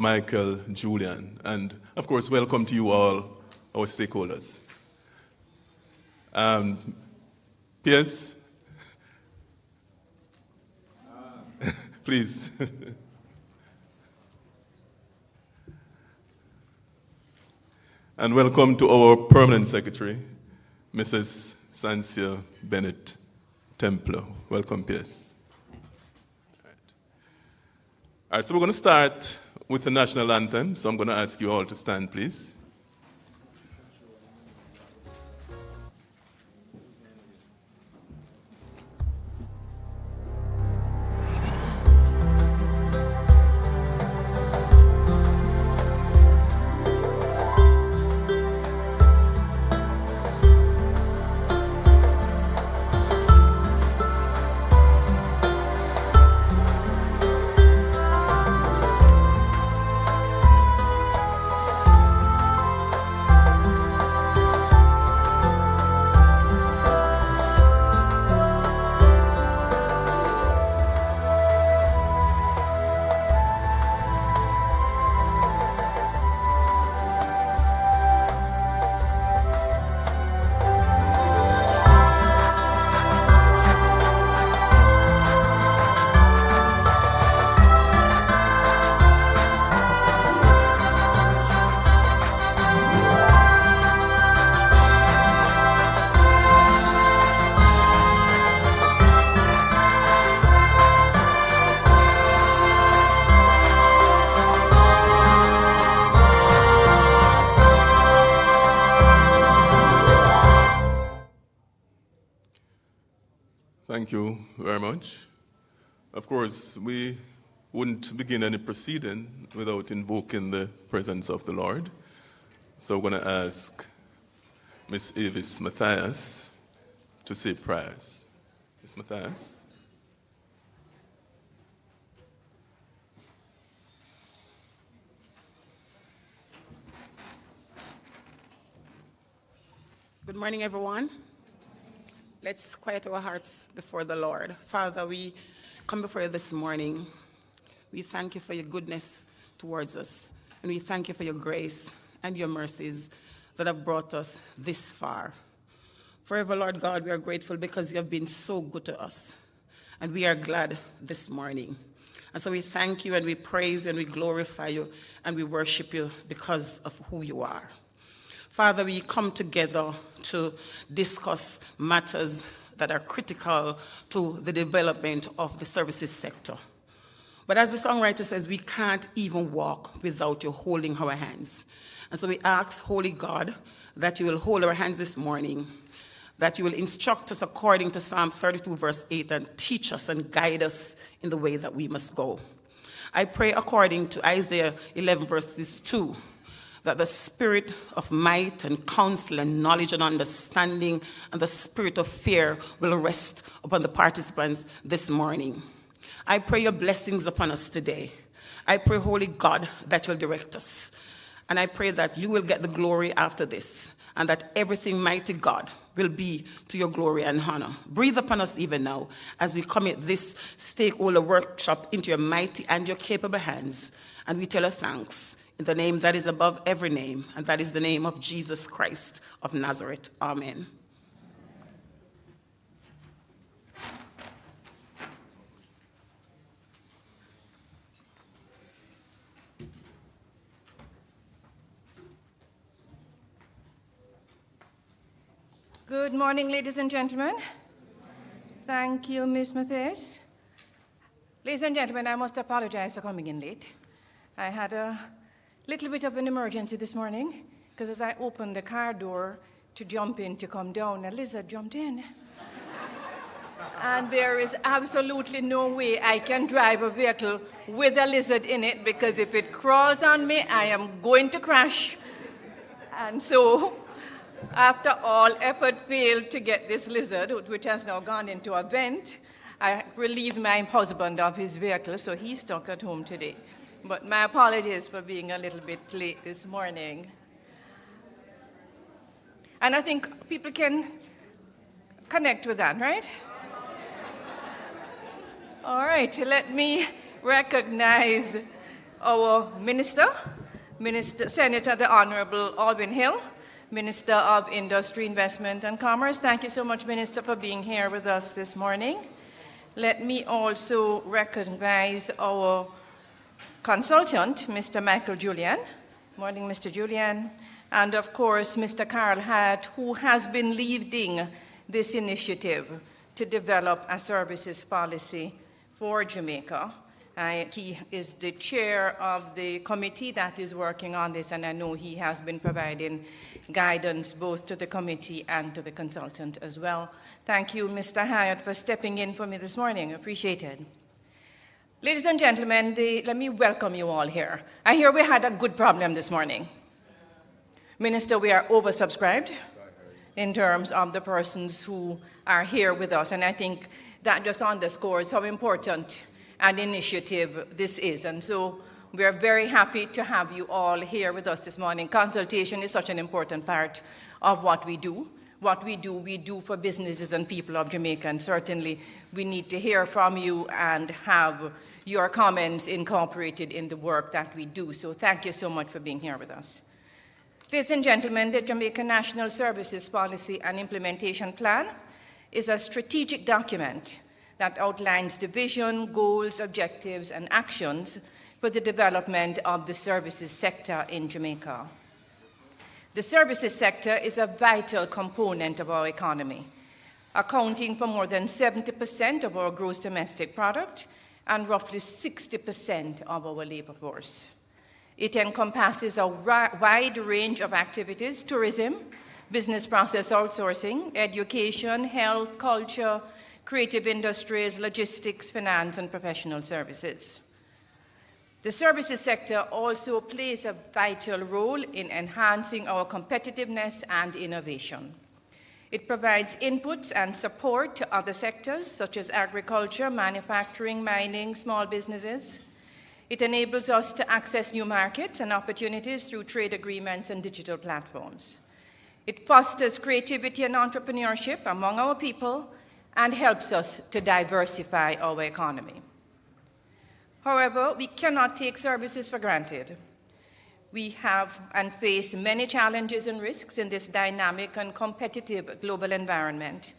Michael, Julian, and of course, welcome to you all, our stakeholders. Piers, please. And welcome to our permanent secretary, Mrs. Sancia Bennett Templar. Welcome, Piers. All right, so we're going to start with the national anthem. So I'm going to ask you all to stand, please. Thank you very much. Of course, we wouldn't begin any proceeding without invoking the presence of the Lord. So I'm going to ask Miss Avis Matthias to say prayers. Miss Matthias. Good morning, everyone. Let's quiet our hearts before the Lord. Father, we come before you this morning. We thank you for your goodness towards us, and we thank you for your grace and your mercies that have brought us this far. Forever, Lord God, we are grateful because you have been so good to us, and we are glad this morning. And so we thank you, and we praise you, and we glorify you, and we worship you because of who you are. Father, we come together to discuss matters that are critical to the development of the services sector. But as the songwriter says, we can't even walk without you holding our hands. And so we ask, Holy God, that you will hold our hands this morning, that you will instruct us according to Psalm 32, verse 8, and teach us and guide us in the way that we must go. I pray according to Isaiah 11, verses 2, that the spirit of might and counsel and knowledge and understanding and the spirit of fear will rest upon the participants this morning. I pray your blessings upon us today. I pray, Holy God, that you'll direct us. And I pray that you will get the glory after this, and that everything, mighty God, will be to your glory and honor. Breathe upon us even now as we commit this stakeholder workshop into your mighty and your capable hands. And we tell you thanks in the name that is above every name, and that is the name of Jesus Christ of Nazareth. Amen. Good morning, ladies and gentlemen. Thank you, Ms. Matthias. Ladies and gentlemen, I must apologize for coming in late. I had a little bit of an emergency this morning, because as I opened the car door to jump in to come down, a lizard jumped in. And there is absolutely no way I can drive a vehicle with a lizard in it, because if it crawls on me, I am going to crash. And so, after all effort failed to get this lizard, which has now gone into a vent, I relieved my husband of his vehicle, so he's stuck at home today. But my apologies for being a little bit late this morning. And I think people can connect with that, right? All right, let me recognize our Minister, Senator the Honorable Alvin Hill, Minister of Industry, Investment and Commerce. Thank you so much, Minister, for being here with us this morning. Let me also recognize our consultant, Mr. Michael Julian. Morning, Mr. Julian. And of course, Mr. Carl Hyatt, who has been leading this initiative to develop a services policy for Jamaica. He is the chair of the committee that is working on this, and I know he has been providing guidance both to the committee and to the consultant as well. Thank you, Mr. Hyatt, for stepping in for me this morning. Appreciated. Ladies and gentlemen, let me welcome you all here. I hear we had a good problem this morning. Minister, we are oversubscribed in terms of the persons who are here with us, and I think that just underscores how important an initiative this is. And so we are very happy to have you all here with us this morning. Consultation is such an important part of what we do. What we do for businesses and people of Jamaica, and certainly we need to hear from you and have your comments incorporated in the work that we do. So thank you so much for being here with us. Ladies and gentlemen, the Jamaica National Services Policy and Implementation Plan is a strategic document that outlines the vision, goals, objectives, and actions for the development of the services sector in Jamaica. The services sector is a vital component of our economy, accounting for more than 70% of our gross domestic product and roughly 60% of our labor force. It encompasses a wide range of activities: tourism, business process outsourcing, education, health, culture, creative industries, logistics, finance, and professional services. The services sector also plays a vital role in enhancing our competitiveness and innovation. It provides inputs and support to other sectors such as agriculture, manufacturing, mining, small businesses. It enables us to access new markets and opportunities through trade agreements and digital platforms. It fosters creativity and entrepreneurship among our people and helps us to diversify our economy. However, we cannot take services for granted. We have and face many challenges and risks in this dynamic and competitive global environment.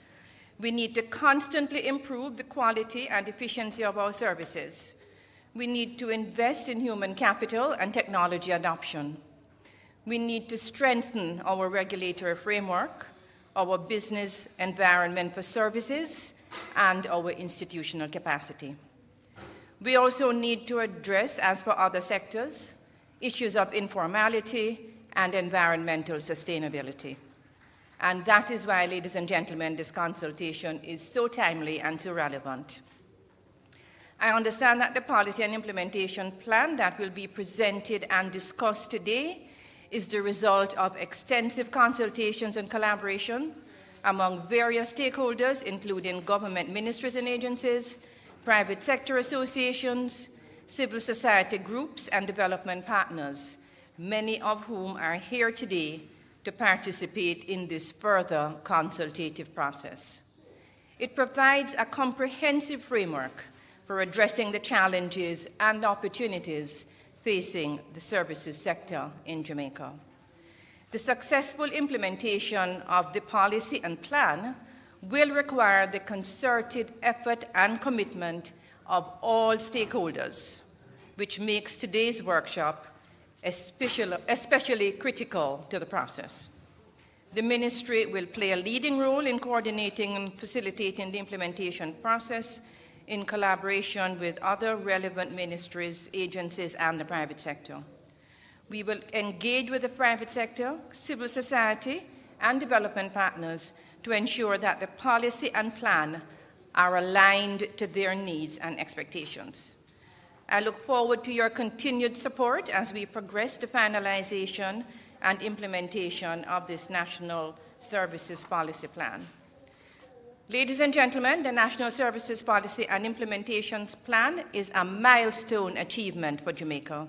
We need to constantly improve the quality and efficiency of our services. We need to invest in human capital and technology adoption. We need to strengthen our regulatory framework, our business environment for services, and our institutional capacity. We also need to address, as for other sectors, issues of informality and environmental sustainability. And that is why, ladies and gentlemen, this consultation is so timely and so relevant. I understand that the policy and implementation plan that will be presented and discussed today is the result of extensive consultations and collaboration among various stakeholders, including government ministries and agencies, private sector associations, civil society groups, and development partners, many of whom are here today to participate in this further consultative process. It provides a comprehensive framework for addressing the challenges and opportunities facing the services sector in Jamaica. The successful implementation of the policy and plan will require the concerted effort and commitment of all stakeholders, which makes today's workshop especially critical to the process. The Ministry will play a leading role in coordinating and facilitating the implementation process in collaboration with other relevant ministries, agencies, and the private sector. We will engage with the private sector, civil society, and development partners to ensure that the policy and plan are aligned to their needs and expectations. I look forward to your continued support as we progress to finalization and implementation of this National Services Policy Plan. Ladies and gentlemen, the National Services Policy and Implementation Plan is a milestone achievement for Jamaica.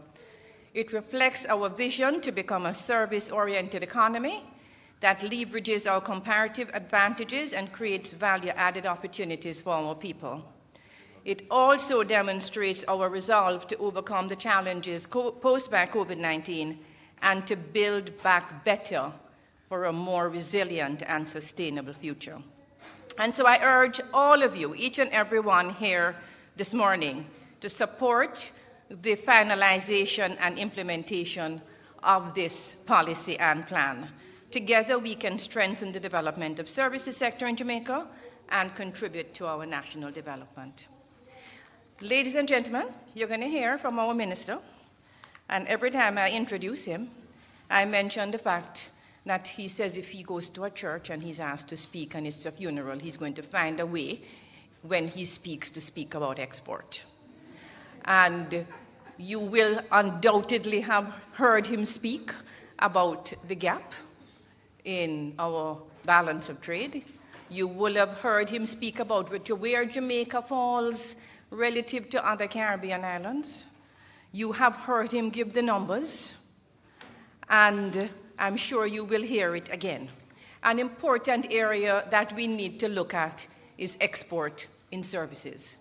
It reflects our vision to become a service-oriented economy that leverages our comparative advantages and creates value-added opportunities for our people. it also demonstrates our resolve to overcome the challenges posed by COVID-19 and to build back better for a more resilient and sustainable future. And so I urge all of you, each and every one here this morning, to support the finalization and implementation of this policy and plan. Together, we can strengthen the development of services sector in Jamaica and contribute to our national development. Ladies and gentlemen, you're going to hear from our minister, and every time I introduce him, I mention the fact that he says if he goes to a church and he's asked to speak and it's a funeral, he's going to find a way when he speaks to speak about export. And you will undoubtedly have heard him speak about the gap in our balance of trade. You will have heard him speak about where Jamaica falls relative to other Caribbean islands. You have heard him give the numbers, and I'm sure you will hear it again. An important area that we need to look at is export in services.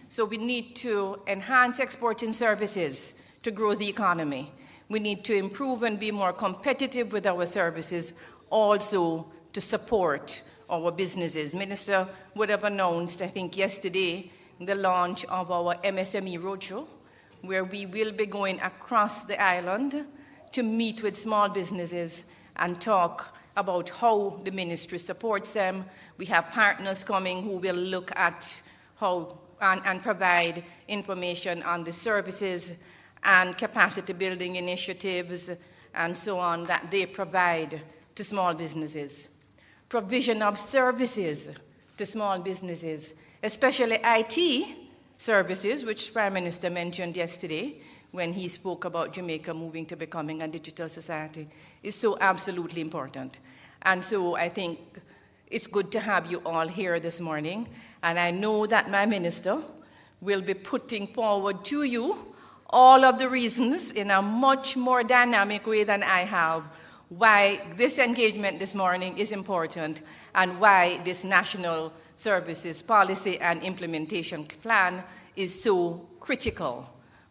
So we need to enhance export in services to grow the economy. We need to improve and be more competitive with our services, also to support our businesses. Minister would have announced, I think yesterday, the launch of our MSME Roadshow, where we will be going across the island to meet with small businesses and talk about how the ministry supports them. We have partners coming who will look at how and provide information on the services and capacity building initiatives and so on that they provide to small businesses. Provision of services to small businesses, especially IT services, which Prime Minister mentioned yesterday when he spoke about Jamaica moving to becoming a digital society, is so absolutely important. And so I think it's good to have you all here this morning. And I know that my minister will be putting forward to you all of the reasons in a much more dynamic way than I have why this engagement this morning is important and why this national services policy and implementation plan is so critical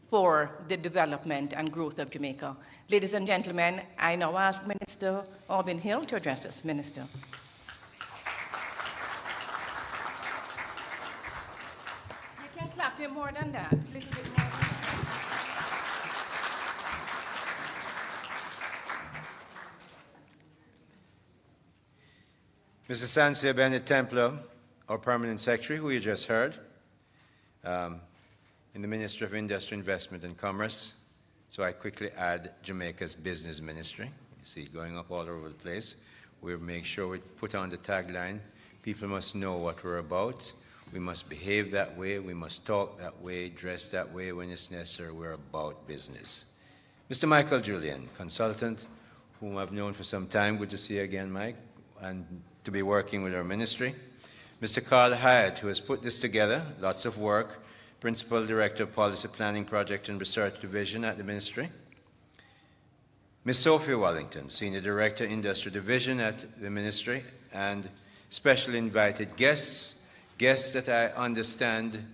for the development and growth of Jamaica. Ladies and gentlemen, I now ask Minister Aubin Hill to address us. Minister. You can clap him more than that. A little bit more than that. Mr. Sansia Bennett Templar, our Permanent Secretary, who you just heard, in the Ministry of Industry, Investment and Commerce. So I quickly add Jamaica's Business Ministry. You see it going up all over the place. We'll make sure we put on the tagline, people must know what we're about. We must behave that way. We must talk that way, dress that way when it's necessary. We're about business. Mr. Michael Julian, consultant, whom I've known for some time. Good to see you again, Mike, and to be working with our ministry. Mr. Carl Hyatt, who has put this together, lots of work, Principal Director of Policy Planning Project and Research Division at the ministry. Ms. Sophia Wellington, Senior Director, Industry Division at the ministry, and special invited guests that I understand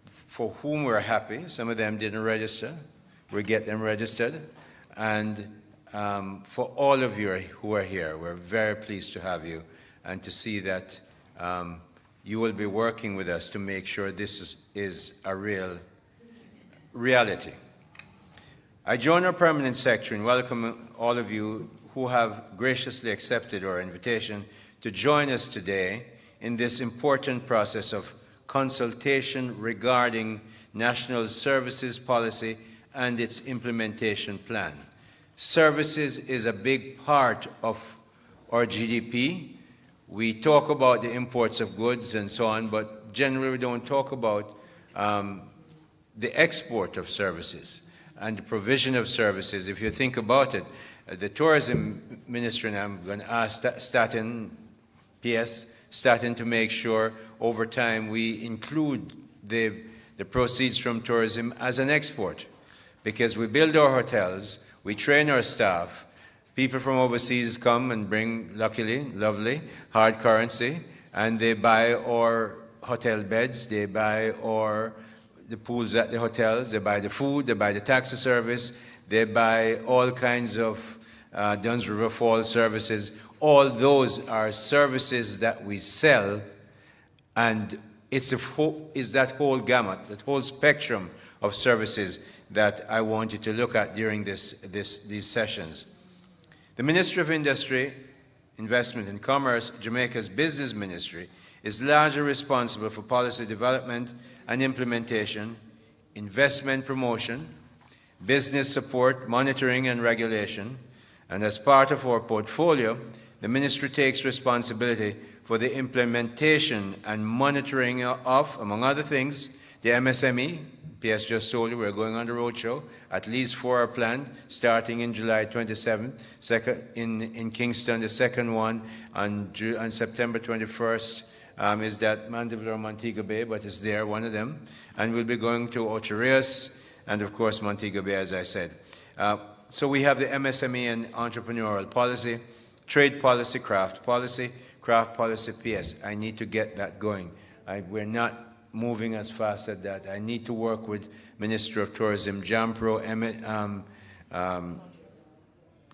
for whom we're happy. Some of them didn't register. We get them registered. And for all of you who are here, we're very pleased to have you and to see that you will be working with us to make sure this is a real reality. I join our Permanent Secretary in welcoming all of you who have graciously accepted our invitation to join us today in this important process of consultation regarding national services policy and its implementation plan. Services is a big part of our GDP. We talk about the imports of goods and so on, but generally we don't talk about the export of services and the provision of services. If you think about it, the tourism ministry, and I'm going to ask Staten to make sure over time we include the proceeds from tourism as an export, because we build our hotels, we train our staff, people from overseas come and bring, luckily, lovely, hard currency, and they buy our hotel beds, they buy or the pools at the hotels, they buy the food, they buy the taxi service, they buy all kinds of Duns River Falls services. All those are services that we sell, and it's that whole gamut, that whole spectrum of services that I want you to look at during these sessions. The Ministry of Industry, Investment and Commerce, Jamaica's business ministry, is largely responsible for policy development and implementation, investment promotion, business support, monitoring and regulation, and as part of our portfolio, the ministry takes responsibility for the implementation and monitoring of, among other things, the MSME. PS just told you we're going on the roadshow. At least 4 are planned, starting in July 27th, in Kingston. The second one on September 21st is that Mandeville or Montego Bay, but it's there, one of them. And we'll be going to Ocho Rios and, of course, Montego Bay, as I said. So we have the MSME and entrepreneurial policy, trade policy, craft policy, PS. I need to get that going. We're not moving as fast as that. I need to work with Minister of Tourism, Jampro,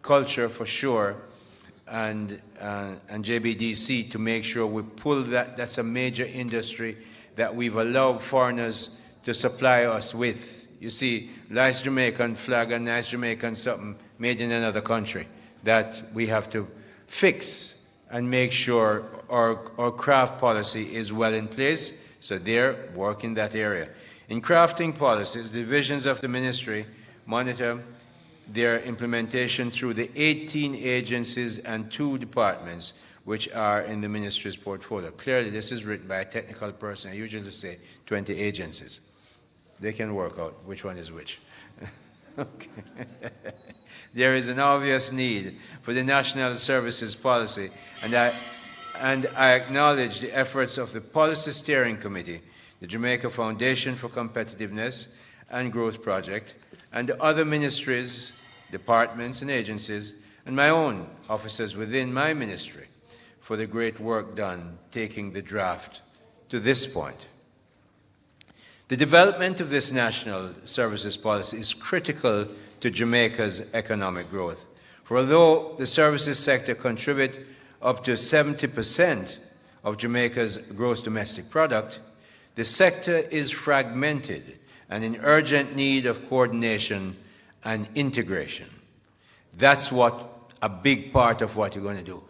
Culture for sure, and JBDC to make sure we pull that. That's a major industry that we've allowed foreigners to supply us with. You see, nice Jamaican flag and nice Jamaican something made in another country that we have to fix and make sure our craft policy is well in place. So they're working that area. In crafting policies, divisions of the ministry monitor their implementation through the 18 agencies and 2 departments which are in the ministry's portfolio. Clearly, this is written by a technical person. I usually say 20 agencies. They can work out which one is which. Okay. There is an obvious need for the National Services Policy, and I acknowledge the efforts of the Policy Steering Committee, the Jamaica Foundation for Competitiveness and Growth Project, and the other ministries, departments and agencies, and my own officers within my ministry for the great work done taking the draft to this point. The development of this National Services Policy is critical to Jamaica's economic growth. For although the services sector contributes up to 70% of Jamaica's gross domestic product, the sector is fragmented and in urgent need of coordination and integration. That's a big part of what you're going to do.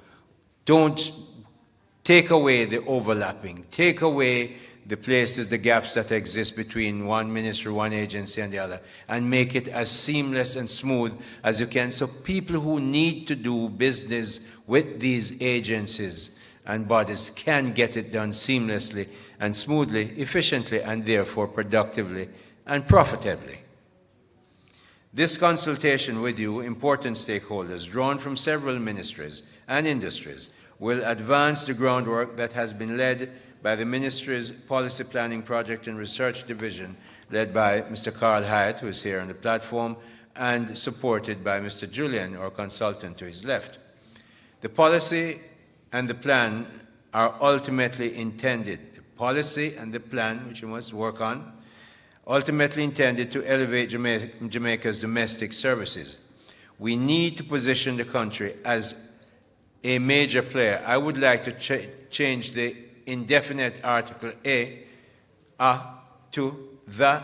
Don't take away the overlapping, take away the places, the gaps that exist between one ministry, one agency and the other, and make it as seamless and smooth as you can so people who need to do business with these agencies and bodies can get it done seamlessly and smoothly, efficiently, and therefore productively and profitably. This consultation with you, important stakeholders drawn from several ministries and industries, will advance the groundwork that has been led by the Ministry's Policy Planning Project and Research Division, led by Mr. Carl Hyatt, who is here on the platform, and supported by Mr. Julian, our consultant to his left. The policy and the plan are ultimately intended, the policy and the plan, which you must work on, ultimately intended to elevate Jamaica's domestic services. We need to position the country as a major player. I would like to change the indefinite article a to the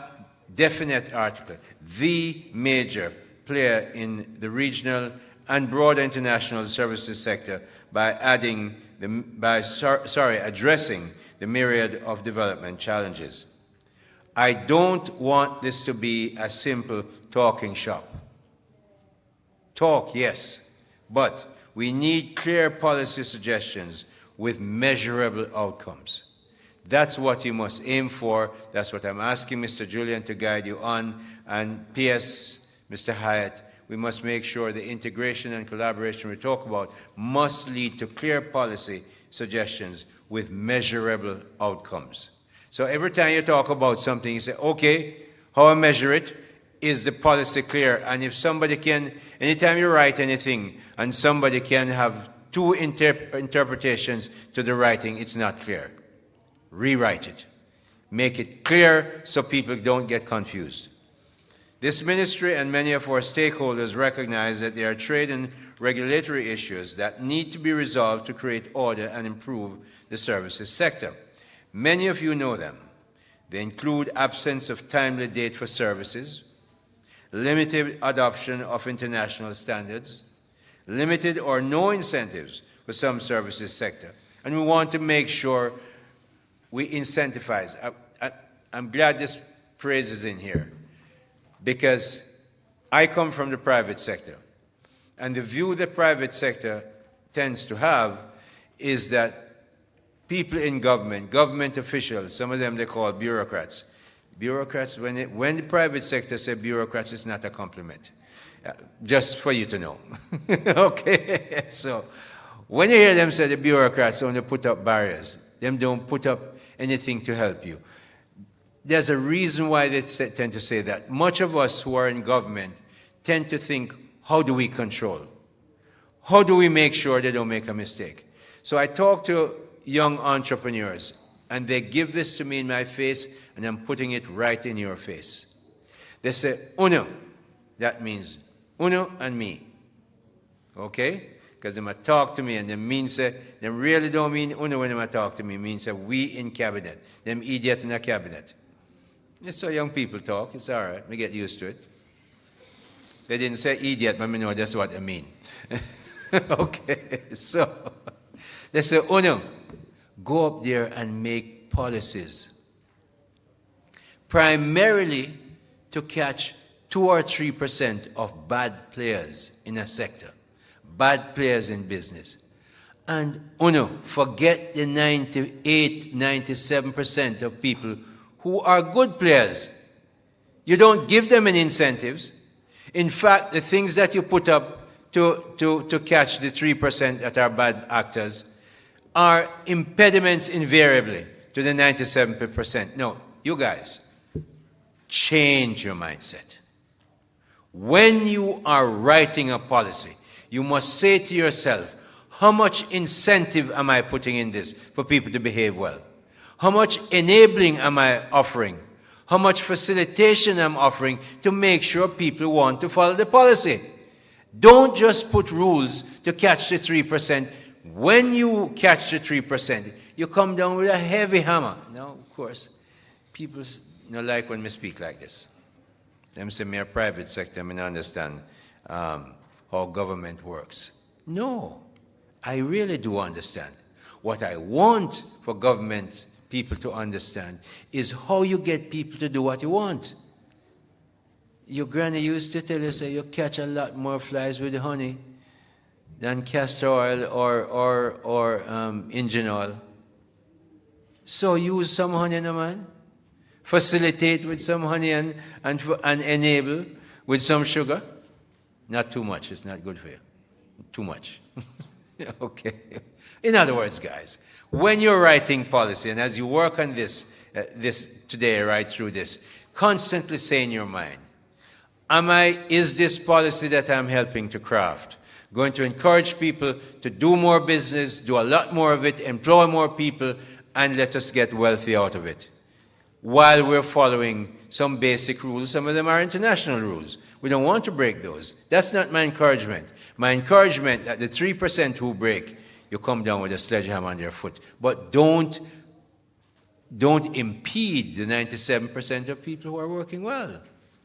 definite article, the major player in the regional and broader international services sector by addressing the myriad of development challenges. I don't want this to be a simple talking shop. Talk, yes, but we need clear policy suggestions with measurable outcomes. That's what you must aim for. That's what I'm asking Mr. Julian to guide you on. And P.S., Mr. Hyatt, we must make sure the integration and collaboration we talk about must lead to clear policy suggestions with measurable outcomes. So every time you talk about something, you say, okay, how I measure it? Is the policy clear? And if somebody can, anytime you write anything and somebody can have 2 interpretations to the writing, it's not clear. rewrite it. Make it clear so people don't get confused. This ministry and many of our stakeholders recognize that there are trade and regulatory issues that need to be resolved to create order and improve the services sector. Many of you know them. They include absence of timely date for services, limited adoption of international standards, limited or no incentives for some services sector. And we want to make sure we incentivize. I'm glad this phrase is in here, because I come from the private sector. And the view the private sector tends to have is that people in government, government officials, some of them they call bureaucrats. Bureaucrats, when the private sector says bureaucrats, it's not a compliment. Just for you to know. Okay? So, when you hear them say the bureaucrats only put up barriers, them don't put up anything to help you. There's a reason why they tend to say that. Much of us who are in government tend to think, how do we control? How do we make sure they don't make a mistake? So I talk to young entrepreneurs, and they give this to me in my face, and I'm putting it right in your face. They say, uno. That means uno and me. Okay? Because they might talk to me, and they really don't mean uno when they might talk to me. It means we in cabinet. Them idiot in a cabinet. It's so young people talk. It's all right. We get used to it. They didn't say idiot, but we know that's what I mean. Okay, so they say, uno, go up there and make policies. Primarily to catch 2 or 3% of bad players in a sector, bad players in business. And uno, forget the 98, 97% of people who are good players. You don't give them any incentives. In fact, the things that you put up to catch the 3% that are bad actors are impediments invariably to the 97%. No, you guys, change your mindset. When you are writing a policy, you must say to yourself, how much incentive am I putting in this for people to behave well? How much enabling am I offering? How much facilitation I'm offering to make sure people want to follow the policy? Don't just put rules to catch the 3%. When you catch the 3%, you come down with a heavy hammer. Now, of course, people don't like when we speak like this. Them say, me a private sector, I mean, understand how government works. No, I really do understand. What I want for government people to understand is how you get people to do what you want. Your granny used to tell you, say, you catch a lot more flies with honey than castor oil or engine oil. So use some honey, no man. Facilitate with some honey and enable with some sugar. Not too much, it's not good for you. Too much. Okay. In other words, guys, when you're writing policy, and as you work on this today, right through this, constantly say in your mind, is this policy that I'm helping to craft going to encourage people to do more business, do a lot more of it, employ more people, and let us get wealthy out of it? While we're following some basic rules, some of them are international rules. We don't want to break those. That's not my encouragement. My encouragement that the 3% who break, you come down with a sledgehammer on their foot. But don't impede the 97% of people who are working well.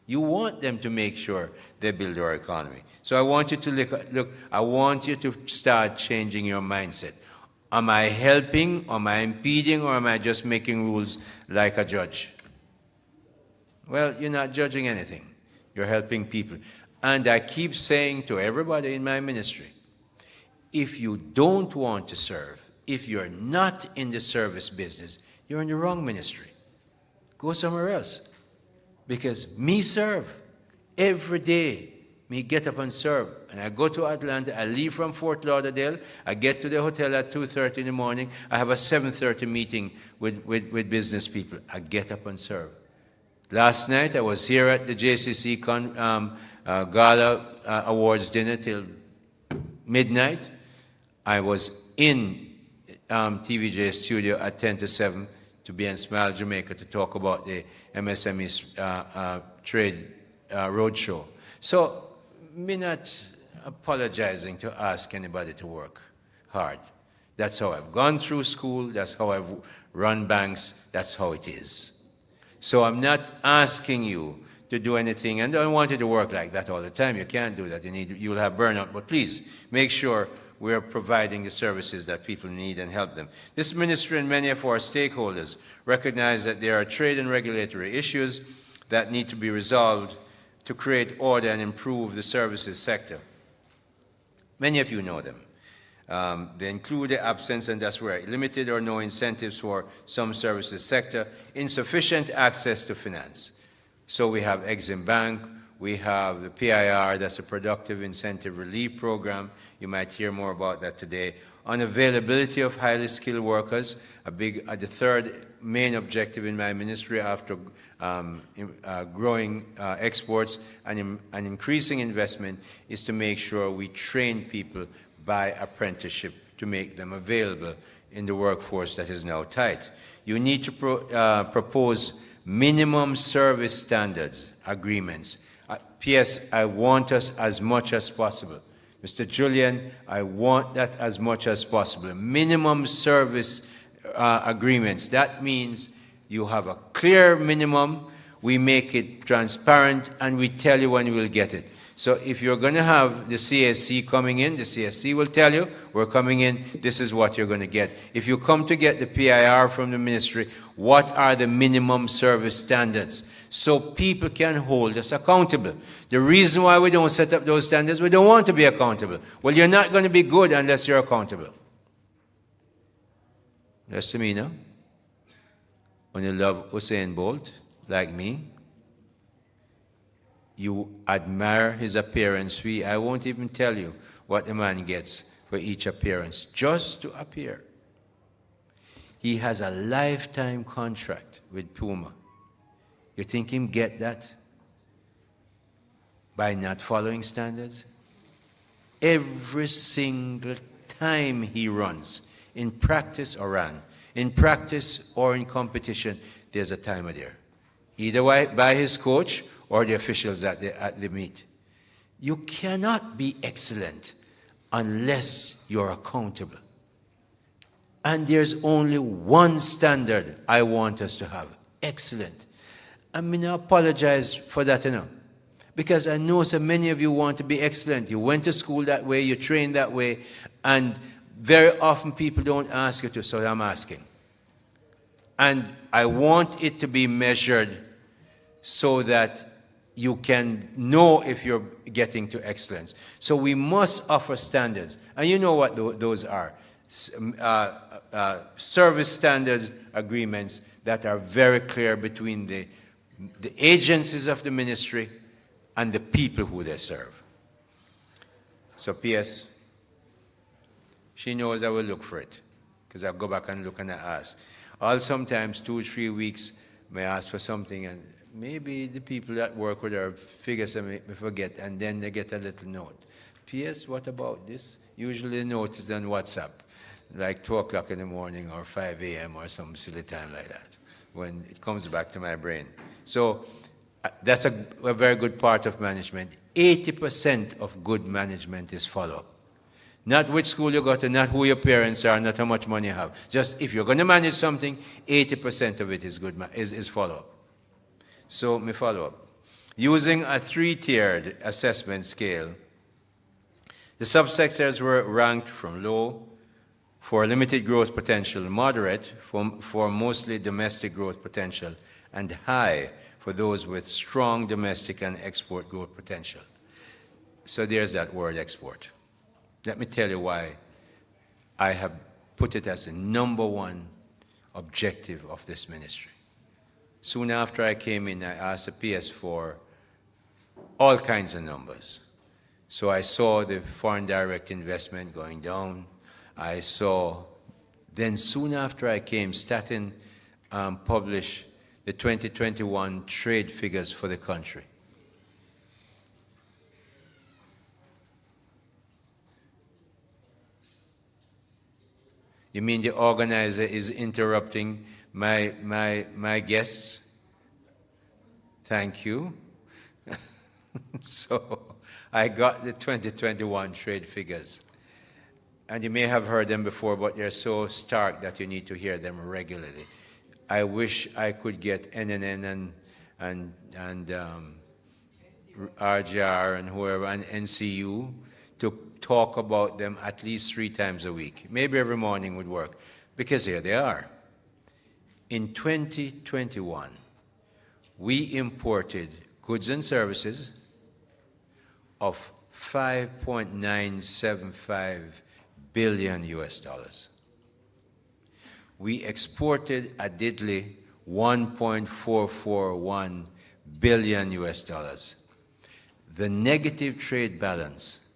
You want them to make sure they build our economy. So I want you to look, I want you to start changing your mindset. Am I helping, am I impeding, or am I just making rules like a judge? Well, you're not judging anything. You're helping people. And I keep saying to everybody in my ministry, if you don't want to serve, if you're not in the service business, you're in the wrong ministry. Go somewhere else. Because me serve. Every day, me get up and serve. And I go to Atlanta, I leave from Fort Lauderdale, I get to the hotel at 2:30 in the morning, I have a 7:30 meeting with business people. I get up and serve. Last night, I was here at the JCC Gala Awards dinner till midnight. I was in TVJ studio at 10 to 7 to be in Smile, Jamaica to talk about the MSME trade roadshow. So, me not apologizing to ask anybody to work hard. That's how I've gone through school, that's how I've run banks, that's how it is. So I'm not asking you to do anything, and I don't want you to work like that all the time. You can't do that. You'll have burnout. But please, make sure we're providing the services that people need and help them. This ministry and many of our stakeholders recognize that there are trade and regulatory issues that need to be resolved to create order and improve the services sector. Many of you know them. They include the absence, and that's where limited or no incentives for some services sector, insufficient access to finance. So we have Exim Bank, we have the PIR, that's a Productive Incentive Relief Program. You might hear more about that today. Unavailability of highly skilled workers, the third main objective in my ministry after growing exports and increasing investment is to make sure we train people by apprenticeship to make them available in the workforce that is now tight. You need to propose minimum service standards agreements. P.S. I want us as much as possible. Mr. Julian, I want that as much as possible. Minimum service agreements. That means you have a clear minimum, we make it transparent, and we tell you when you will get it. So if you're going to have the CSC coming in, the CSC will tell you, we're coming in, this is what you're going to get. If you come to get the PIR from the ministry, what are the minimum service standards? So people can hold us accountable. The reason why we don't set up those standards, we don't want to be accountable. Well, you're not going to be good unless you're accountable. That's to me, no? When you love Usain Bolt, like me, you admire his appearance fee. I won't even tell you what the man gets for each appearance, just to appear. He has a lifetime contract with Puma. You think him get that by not following standards? Every single time he runs, in practice or ran, in practice or in competition, there's a timer there. Either by his coach or the officials at the meet. You cannot be excellent unless you're accountable. And there's only one standard I want us to have: excellent. I mean, I apologize for that, because I know so many of you want to be excellent. You went to school that way, you trained that way, and very often people don't ask you to, so I'm asking. And I want it to be measured so that you can know if you're getting to excellence. So we must offer standards. And you know what those are. Service standard agreements that are very clear between the agencies of the ministry and the people who they serve. So P.S., she knows I will look for it, because I'll go back and look and I ask. I'll sometimes 2 or 3 weeks may ask for something, and maybe the people that work with her figure some make me forget, and then they get a little note. P.S., what about this? Usually the note is on WhatsApp, like 2 o'clock in the morning or 5 a.m. or some silly time like that, when it comes back to my brain. So that's a very good part of management. 80% of good management is follow-up. Not which school you go to, not who your parents are, not how much money you have. Just if you're going to manage something, 80% of it is good is follow-up. So, me follow-up. Using a 3-tiered assessment scale, the subsectors were ranked from low for limited growth potential, moderate for mostly domestic growth potential, and high for those with strong domestic and export growth potential. So there's that word, export. Let me tell you why I have put it as the #1 objective of this ministry. Soon after I came in, I asked the PS for all kinds of numbers. So I saw the foreign direct investment going down. Then soon after I came, Statin published the 2021 trade figures for the country. You mean the organizer is interrupting my guests, thank you. So I got the 2021 trade figures. And you may have heard them before, but they're so stark that you need to hear them regularly. I wish I could get NNN and RGR and whoever and NCU to talk about them at least 3 times a week. Maybe every morning would work, because here they are. In 2021, we imported goods and services of $5.975 billion US dollars. We exported a diddly $1.441 billion US dollars. The negative trade balance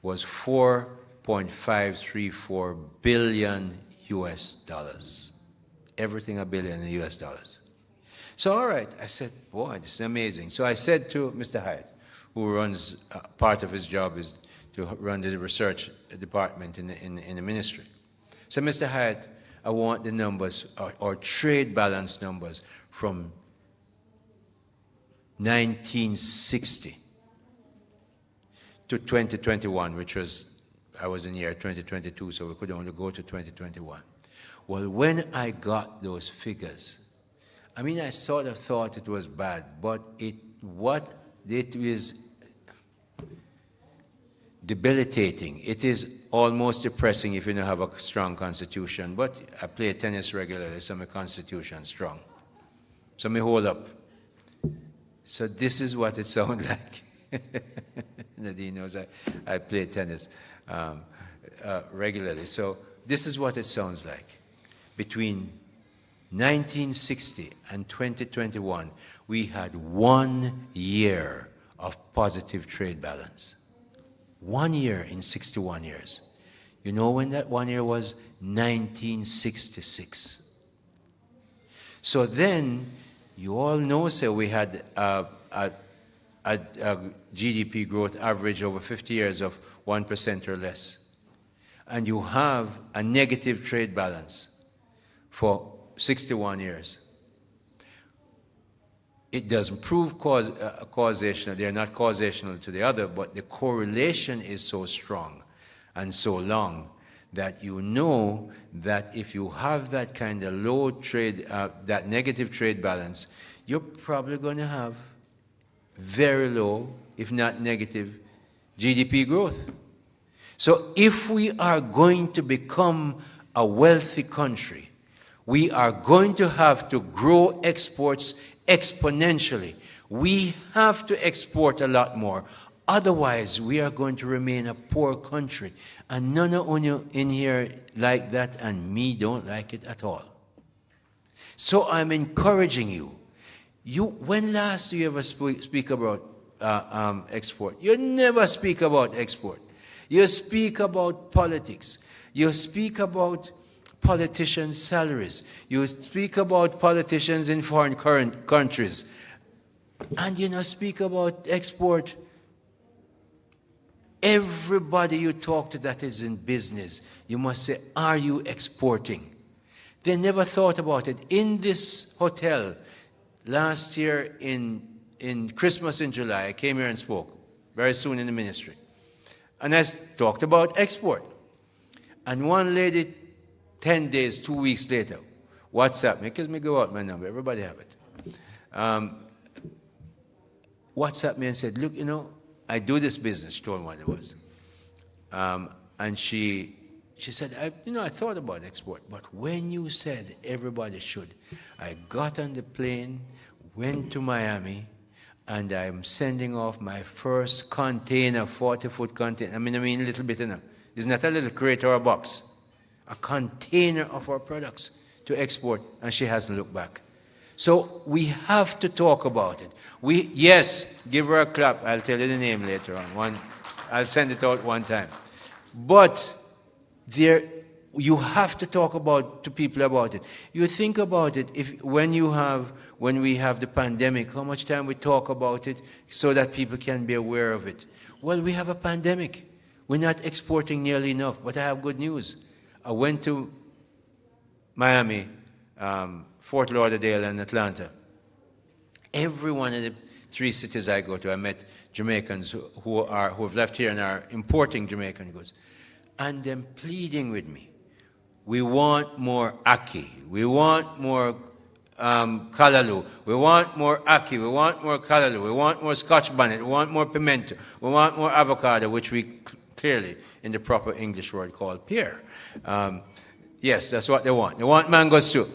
was $4.534 billion US dollars. Everything a billion in US dollars. So, all right, I said, boy, this is amazing. So I said to Mr. Hyatt, who runs, part of his job is to run the research department in the ministry. So, Mr. Hyatt, I want the numbers, or trade balance numbers, from 1960 to 2021, which was, I was in year 2022, so we could only go to 2021. Well, when I got those figures, I mean, I sort of thought it was bad, but it is debilitating. It is almost depressing if you don't have a strong constitution, but I play tennis regularly, so my constitution is strong. So me hold up. So this is what it sounds like. Nadine knows I play tennis regularly. So this is what it sounds like. Between 1960 and 2021, we had 1 year of positive trade balance. 1 year in 61 years. You know when that 1 year was? 1966. So then, you all know, so we had a GDP growth average over 50 years of 1% or less. And you have a negative trade balance for 61 years. It doesn't prove causational. They're not causational to the other, but the correlation is so strong and so long that you know that if you have that kind of low trade, that negative trade balance, you're probably going to have very low, if not negative, GDP growth. So if we are going to become a wealthy country, we are going to have to grow exports exponentially. We have to export a lot more. Otherwise, we are going to remain a poor country. And none of you in here like that, and me don't like it at all. So I'm encouraging you. When last do you ever speak about export? You never speak about export. You speak about politics. You speak about politicians' salaries. You speak about politicians in foreign countries. And you know, speak about export. Everybody you talk to that is in business, you must say, are you exporting? They never thought about it. In this hotel, last year in Christmas in July, I came here and spoke, very soon in the ministry. And I talked about export. And one lady, 10 days, 2 weeks later, WhatsApp me, because me go out my number, everybody have it. WhatsApp me and said, look, you know, I do this business. She told me what it was. And she said, I thought about export, but when you said everybody should, I got on the plane, went to Miami, and I'm sending off my first container, 40-foot container. I mean, a little bit enough. It's not a little crate or a box. A container of our products to export, and she hasn't looked back. So we have to talk about it. Yes, give her a clap. I'll tell you the name later on. I'll send it out one time. But you have to talk to people about it. You think about it when we have the pandemic, how much time we talk about it so that people can be aware of it. Well, we have a pandemic. We're not exporting nearly enough, but I have good news. I went to Miami Fort Lauderdale, and Atlanta. Every one of the 3 cities I go to, I met Jamaicans who have left here and are importing Jamaican goods, and them pleading with me. We want more ackee. We want more callaloo. We want more ackee. We want more callaloo. We want more Scotch bonnet. We want more pimento. We want more avocado, which we clearly, in the proper English word, call pear. Yes, that's what they want. They want mangoes too.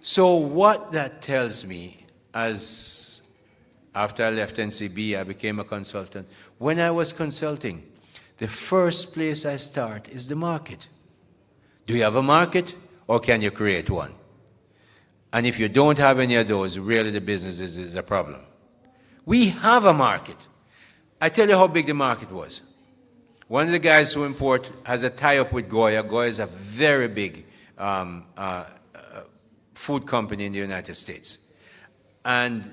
So what that tells me, as after I left NCB, I became a consultant. When I was consulting, the first place I start is the market. Do you have a market, or can you create one? And if you don't have any of those, really the business is a problem. We have a market. I tell you how big the market was. One of the guys who import has a tie-up with Goya. Goya is a very big food company in the United States. And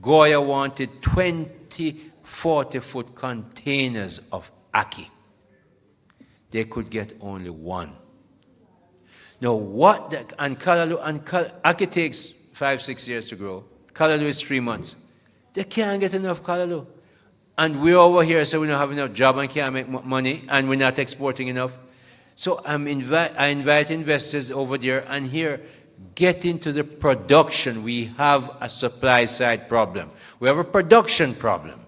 Goya wanted 20 40-foot containers of ackee. They could get only 1. Now, ackee takes 5-6 years to grow. Callaloo is 3 months. They can't get enough callaloo. And we're over here, so we don't have enough job and can't make money, and we're not exporting enough. So I invite investors over there and here, get into the production. We have a supply side problem. We have a production problem.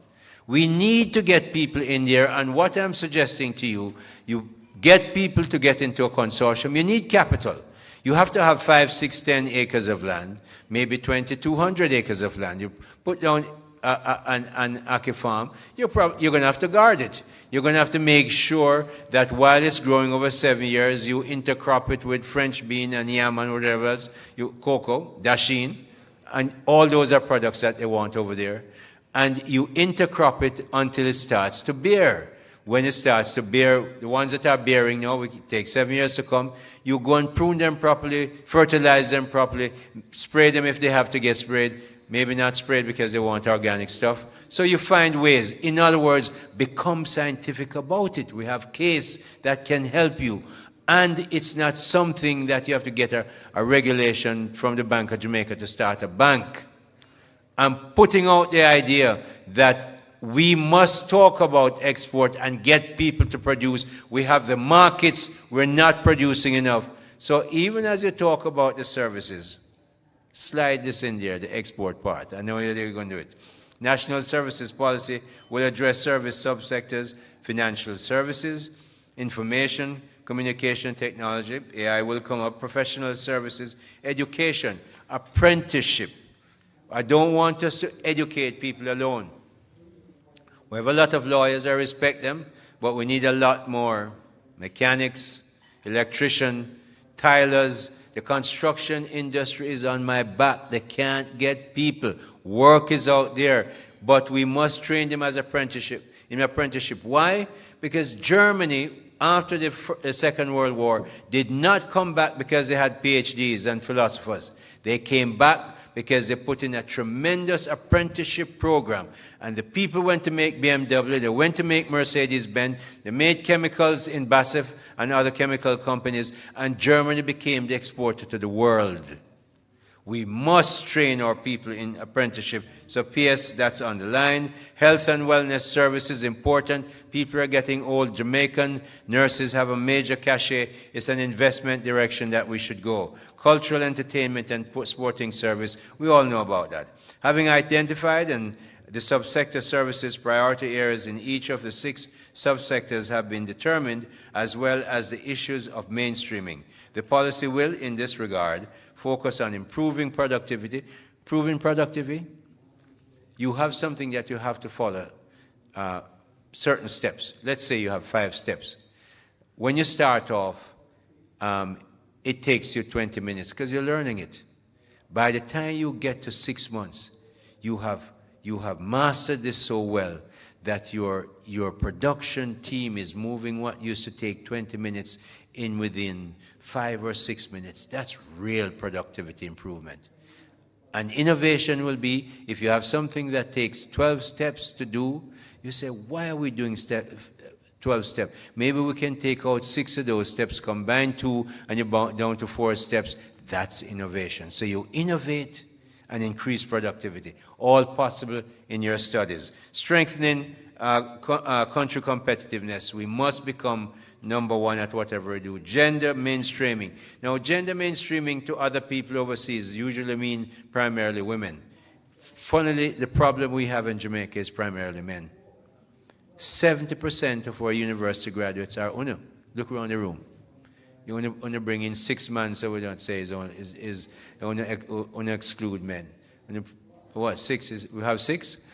We need to get people in there, and what I'm suggesting to you, you get people to get into a consortium. You need capital. You have to have 5, 6, 10 acres of land, maybe 200 acres of land. You put down an ackee farm, you're going to have to guard it. You're going to have to make sure that while it's growing over 7 years, you intercrop it with French bean and yam and whatever else, cocoa, dasheen, and all those are products that they want over there. And you intercrop it until it starts to bear. When it starts to bear, the ones that are bearing now, it takes 7 years to come, you go and prune them properly, fertilize them properly, spray them if they have to get sprayed, maybe not sprayed because they want organic stuff. So you find ways. In other words, become scientific about it. We have case that can help you. And it's not something that you have to get a regulation from the Bank of Jamaica to start a bank. I'm putting out the idea that we must talk about export and get people to produce. We have the markets, we're not producing enough. So even as you talk about the services, slide this in there, the export part. I know you're going to do it. National Services Policy will address service subsectors, financial services, information, communication technology, AI will come up, professional services, education, apprenticeship. I don't want us to educate people alone. We have a lot of lawyers, I respect them, but we need a lot more mechanics, electrician, tilers. The construction industry is on my back. They can't get people. Work is out there, but we must train them as apprenticeship. Why? Because Germany, after the Second World War, did not come back because they had PhDs and philosophers. They came back because they put in a tremendous apprenticeship program. And the people went to make BMW, they went to make Mercedes-Benz, they made chemicals in BASF and other chemical companies, and Germany became the exporter to the world. We must train our people in apprenticeship. So PS, that's on the line. Health and wellness services, important. People are getting old. Jamaican nurses have a major cachet. It's an investment direction that we should go. Cultural entertainment and sporting service, we all know about that. Having identified and the subsector services priority areas in each of the 6 subsectors have been determined, as well as the issues of mainstreaming. The policy will, in this regard, focus on improving productivity. Proving productivity, you have something that you have to follow, certain steps. Let's say you have 5 steps. When you start off, it takes you 20 minutes because you're learning it. By the time you get to 6 months, you have mastered this so well that your production team is moving what used to take 20 minutes in within 5 or 6 minutes. That's real productivity improvement. And innovation will be, if you have something that takes 12 steps to do, you say, why are we doing 12 steps? Maybe we can take out 6 of those steps, combine 2, and you're down to 4 steps. That's innovation. So you innovate and increase productivity, all possible in your studies. Strengthening country competitiveness. We must become number one at whatever we do. Gender mainstreaming. Now, gender mainstreaming to other people overseas usually mean primarily women. Funnily, the problem we have in Jamaica is primarily men. 70% of our university graduates are UNA. Look around the room. You want to bring in 6 months, so we don't say is UNA exclude men. What, 6 is, we have 6?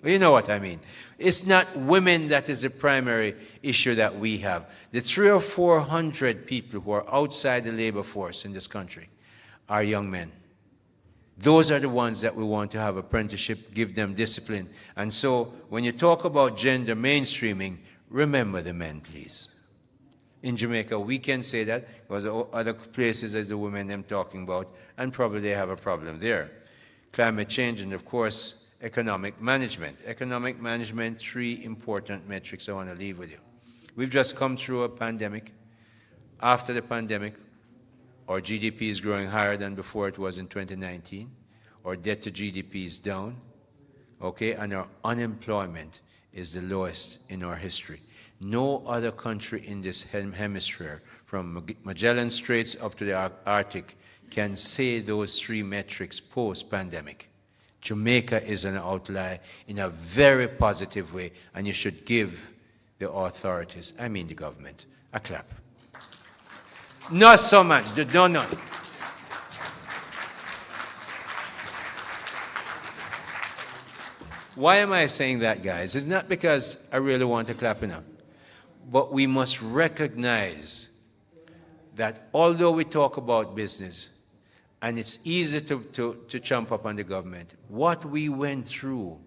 Well, you know what I mean. It's not women that is the primary issue that we have. The 300 or 400 people who are outside the labor force in this country are young men. Those are the ones that we want to have apprenticeship, give them discipline. And so when you talk about gender mainstreaming, remember the men, please. In Jamaica, we can say that, because other places as the women I'm talking about, and probably they have a problem there. Climate change and, of course, economic management. Economic management, 3 important metrics I want to leave with you. We've just come through a pandemic. After the pandemic, our GDP is growing higher than before it was in 2019. Our debt to GDP is down, okay, and our unemployment is the lowest in our history. No other country in this hemisphere, from Magellan Straits up to the Arctic, can say those 3 metrics post-pandemic. Jamaica is an outlier in a very positive way, and you should give the authorities, I mean the government, a clap. Not so much, no. Why am I saying that, guys? It's not because I really want to clap enough, but we must recognize that although we talk about business, and it's easy to jump up on the government, what we went through,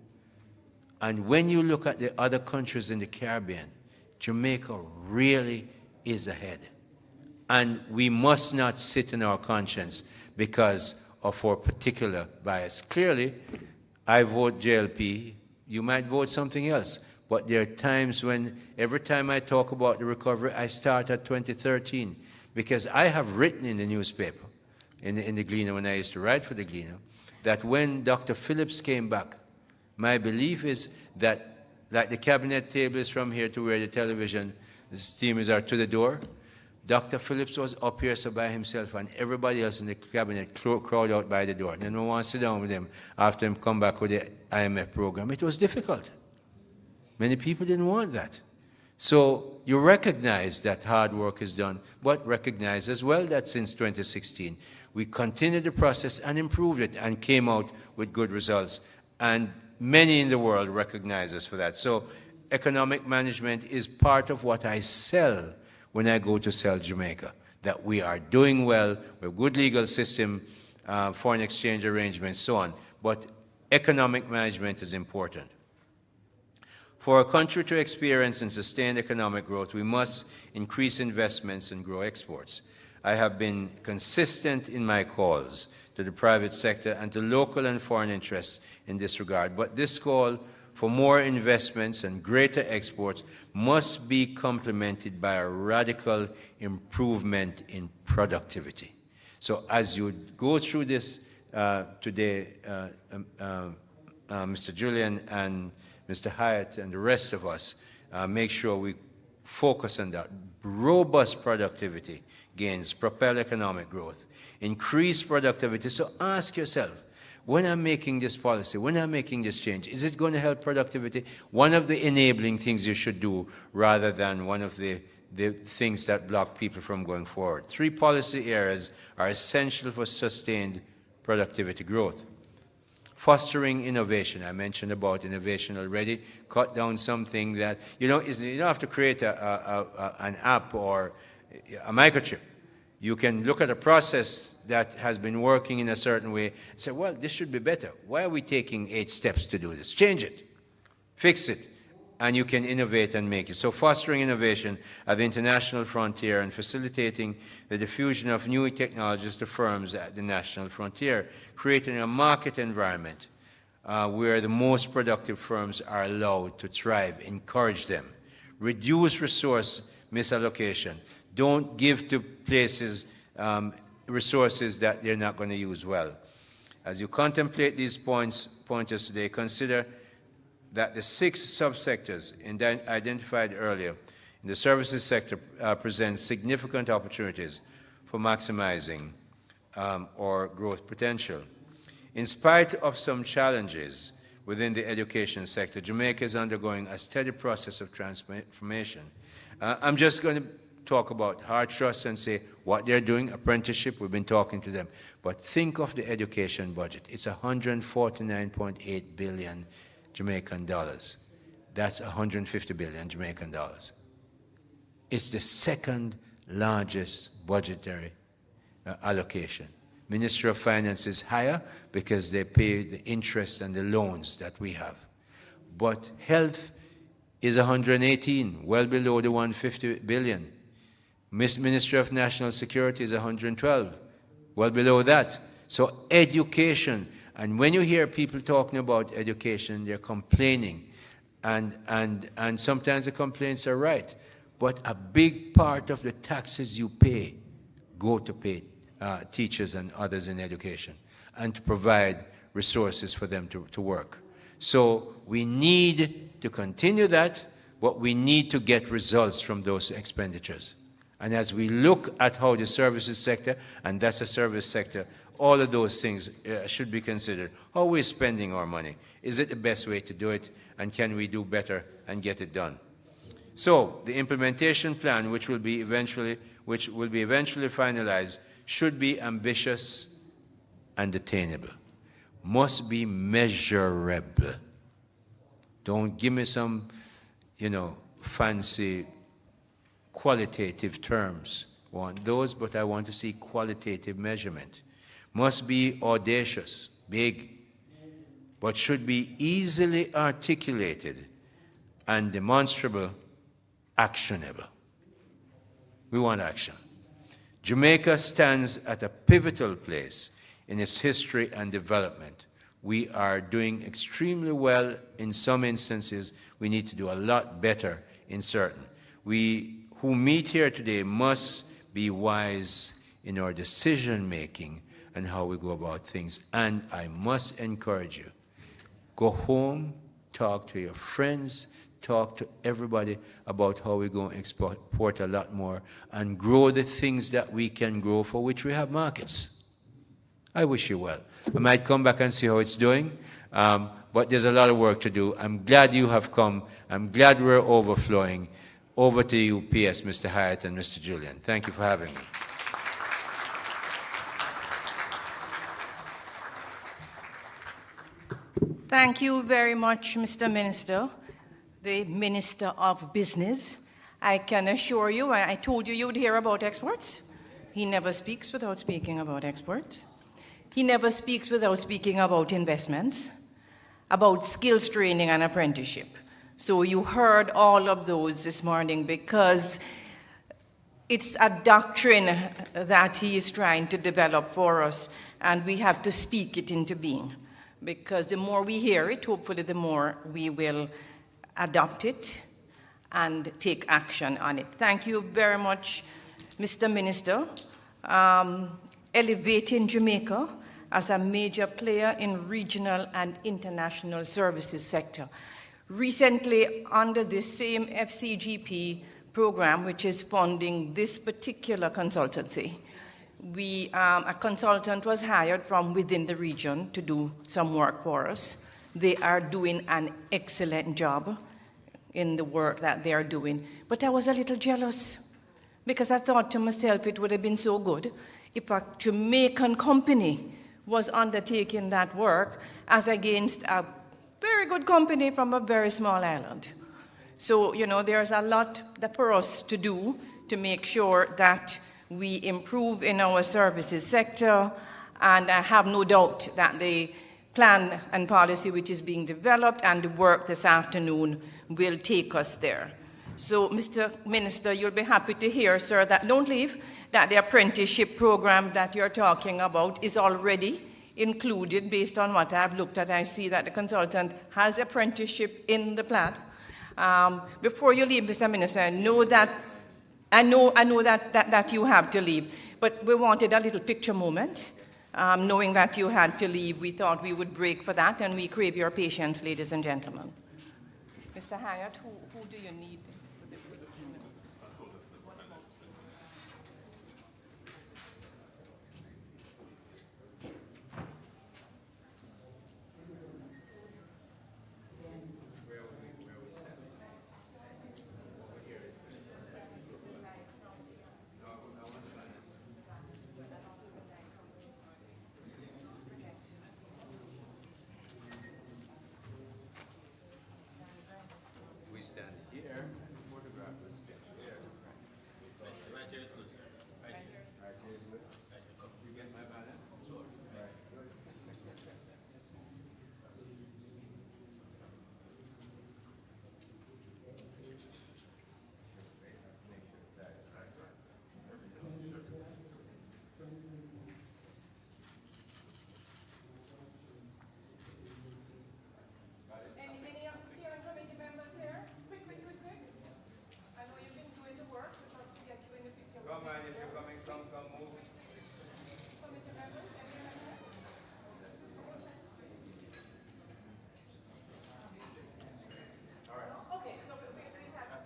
and when you look at the other countries in the Caribbean, Jamaica really is ahead. And we must not sit in our conscience because of our particular bias. Clearly, I vote JLP, you might vote something else, but there are times when every time I talk about the recovery, I start at 2013, because I have written in the newspaper, in the Gleaner, when I used to write for the Gleaner, that when Dr. Phillips came back, my belief is that, like the cabinet table is from here to where the television, the steamers are to the door, Dr. Phillips was up here so by himself, and everybody else in the cabinet crowd out by the door. And no one sit down with him after him come back with the IMF program. It was difficult. Many people didn't want that. So you recognize that hard work is done, but recognize as well that since 2016, we continued the process and improved it and came out with good results. And many in the world recognize us for that. So economic management is part of what I sell when I go to sell Jamaica, that we are doing well, we have good legal system, foreign exchange arrangements, so on. But economic management is important. For a country to experience and sustain economic growth, we must increase investments and grow exports. I have been consistent in my calls to the private sector and to local and foreign interests in this regard. But this call for more investments and greater exports must be complemented by a radical improvement in productivity. So as you go through this today, Mr. Julian and Mr. Hyatt and the rest of us, make sure we focus on that. Robust productivity gains propel economic growth. Increase productivity. So ask yourself, when I'm making this policy, when I'm making this change, is it going to help productivity? One of the enabling things you should do rather than one of the things that block people from going forward. 3 policy areas are essential for sustained productivity growth. Fostering innovation. I mentioned about innovation already. Cut down something that, you don't have to create an app or a microchip. You can look at a process that has been working in a certain way and say, well, this should be better. Why are we taking 8 steps to do this? Change it. Fix it. And you can innovate and make it. So fostering innovation at the international frontier and facilitating the diffusion of new technologies to firms at the national frontier, creating a market environment where the most productive firms are allowed to thrive, encourage them, reduce resource misallocation. Don't give to places resources that they're not going to use well. As you contemplate these pointers today, consider that the 6 subsectors identified earlier in the services sector present significant opportunities for maximizing our growth potential. In spite of some challenges within the education sector, Jamaica is undergoing a steady process of transformation. I'm just going to talk about Heart Trust and say what they're doing, apprenticeship, we've been talking to them. But think of the education budget. It's 149.8 billion Jamaican dollars. That's 150 billion Jamaican dollars. It's the second largest budgetary allocation. Ministry of Finance is higher because they pay the interest and the loans that we have. But health is 118, well below the 150 billion. Ministry of National Security is 112, well below that. So education, and when you hear people talking about education, they're complaining. And sometimes the complaints are right. But a big part of the taxes you pay go to pay teachers and others in education and to provide resources for them to work. So we need to continue that, but we need to get results from those expenditures. And as we look at how the services sector, and that's a service sector, all of those things should be considered. How are we spending our money? Is it the best way to do it? And can we do better and get it done? So the implementation plan, which will be eventually finalized, should be ambitious and attainable. Must be measurable. Don't give me some, fancy qualitative terms. I want those, but I want to see qualitative measurement. Must be audacious, big, but should be easily articulated and demonstrable, actionable. We want action. Jamaica stands at a pivotal place in its history and development. We are doing extremely well in some instances. We need to do a lot better in certain. We who meet here today must be wise in our decision-making and how we go about things. And I must encourage you, go home, talk to your friends, talk to everybody about how we're going to export a lot more and grow the things that we can grow for which we have markets. I wish you well. I might come back and see how it's doing, but there's a lot of work to do. I'm glad you have come. I'm glad we're overflowing. Over to you, PS, Mr. Hyatt and Mr. Julian. Thank you for having me. Thank you very much, Mr. Minister, the Minister of Business. I can assure you, I told you you'd hear about exports. He never speaks without speaking about exports. He never speaks without speaking about investments, about skills training and apprenticeship. So you heard all of those this morning because it's a doctrine that he is trying to develop for us, and we have to speak it into being. Because the more we hear it, hopefully the more we will adopt it and take action on it. Thank you very much, Mr. Minister. Elevating Jamaica as a major player in regional and international services sector. Recently, under this same FCGP program, which is funding this particular consultancy, a consultant was hired from within the region to do some work for us. They are doing an excellent job in the work that they are doing. But I was a little jealous because I thought to myself it would have been so good if a Jamaican company was undertaking that work as against a very good company from a very small island. So, there's a lot for us to do to make sure that we improve in our services sector, and I have no doubt that the plan and policy which is being developed and the work this afternoon will take us there. So, Mr. Minister, you'll be happy to hear, sir, that don't leave, that the apprenticeship program that you're talking about is already included based on what I've looked at. I see that the consultant has apprenticeship in the plan. Before you leave, Mr. Minister, I know that you have to leave, But we wanted a little picture moment. Knowing that you had to leave, we thought we would break for that, and we crave your patience, ladies and gentlemen. Mr. Hyatt, who do you need? We stand here. Photographers stand here. Right here is good, sir. Right here is good. You get my banner? Sure. Right. Good. Any of the steering committee members here? Quick. I know you've been doing the work, but not to get you in the picture. Come on, if you're coming, come move. Committee members, anyone here? Okay, so we have a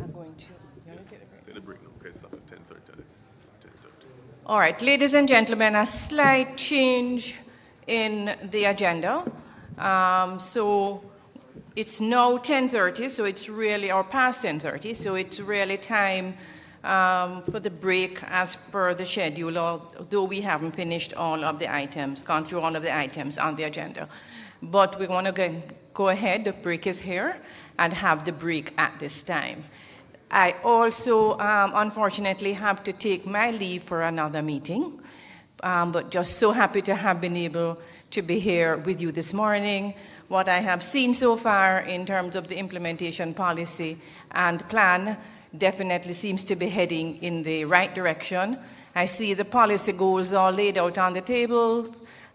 I'm going to. You want to take a break? Take the break now. Okay, stop at 10:30. Stop at 10:30. All right, ladies and gentlemen, a slight change in the agenda. So it's now 10:30, so it's really, or past 10:30, so it's really time for the break as per the schedule, although we haven't finished all of the items, gone through all of the items on the agenda. But we want to go ahead, the break is here, and have the break at this time. I also, unfortunately, have to take my leave for another meeting, but just so happy to have been able to be here with you this morning. What I have seen so far in terms of the implementation policy and plan definitely seems to be heading in the right direction. I see the policy goals all laid out on the table.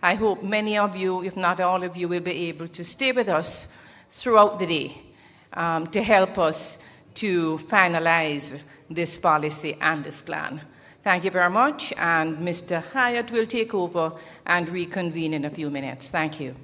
I hope many of you, if not all of you, will be able to stay with us throughout the day to help us to finalize this policy and this plan. Thank you very much, and Mr. Hyatt will take over and reconvene in a few minutes. Thank you.